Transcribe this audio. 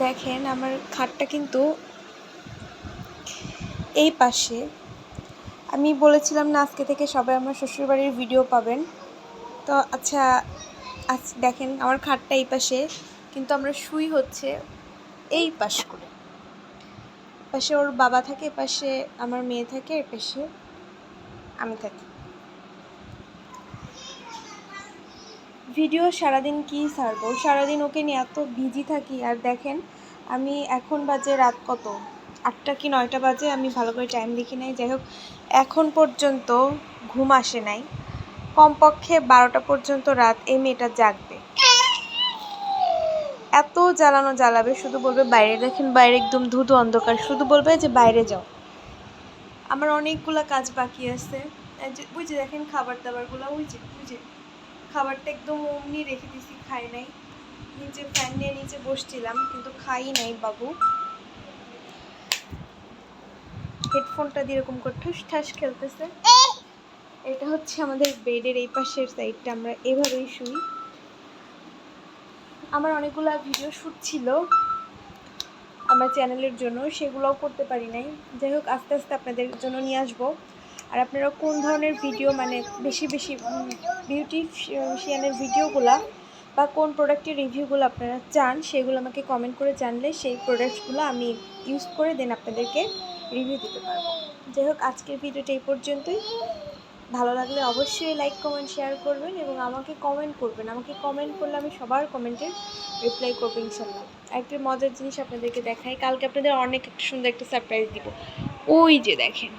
দেখেন আমার খাটটা কিন্তু এই পাশে। আমি বলেছিলাম না আজকে থেকে সবাই আমার শ্বশুরবাড়ির ভিডিও পাবেন। তো আচ্ছা আজ দেখেন আমার খাটটা এই পাশে, কিন্তু আমরা শুই হচ্ছে এই পাশ করে। পাশে ওর বাবা থাকে, পাশে আমার মেয়ে থাকে, এর পাশে আমি থাকি। ভিডিও সারাদিন কি ছাড়বো, সারাদিন ওকে নিয়ে এত বিজি থাকি। আর দেখেন আমি এখন বাজে রাত কত 8টা কি 9টা বাজে, আমি ভালো করে টাইম দেখি নাই। যাই হোক এখন পর্যন্ত ঘুম আসে নাই, কমপক্ষে 12টা পর্যন্ত রাত এই মেয়েটা জাগবে। এত জ্বালাবে, শুধু বলবে বাইরে, দেখেন বাইরে একদম ধুধু অন্ধকার, শুধু বলবে যে বাইরে যাও। আমার অনেকগুলা কাজ বাকি আছে। ওই যে দেখেন খাবার দাবারগুলো, ওই যে খাবারটা একদম অমনি রেখে দিছি, খাই নাই। নিচে ফ্যান নিয়ে নিচে বসছিলাম, কিন্তু খাই নাই বাবু। হেডফোনটা দিয়ে এরকম করে ঠুস ঠাস খেলতেছে। এটা হচ্ছে আমাদের বেডের এই পাশের সাইডটা, আমরা এভাবেই শুই। আমার অনেকগুলো ভিডিও শ্যুট ছিল আমার চ্যানেলের জন্য, সেগুলোও করতে পারি নাই। যাই হোক আস্তে আস্তে আপনাদের জন্য নিয়ে আসবো। আর আপনারা কোন ধরনের ভিডিও, মানে বেশি বিউটিশিয়ানের ভিডিওগুলা বা কোন প্রোডাক্টের রিভিউগুলো আপনারা চান, সেগুলো আমাকে কমেন্ট করে জানলে সেই প্রোডাক্টসগুলো আমি ইউজ করে দেন আপনাদেরকে রিভিউ দিতে পারবো। যাই হোক আজকের ভিডিওটা এই পর্যন্তই। ভালো লাগলে অবশ্যই লাইক কমেন্ট শেয়ার করবেন এবং আমাকে কমেন্ট করবেন। আমাকে কমেন্ট করলে আমি সবার কমেন্টের রিপ্লাই করবো ইনশাল্লাহ। একটা মজার জিনিস আপনাদেরকে দেখাই, কালকে আপনাদের অনেক সুন্দর একটা সারপ্রাইজ দিব। ওই যে দেখেন।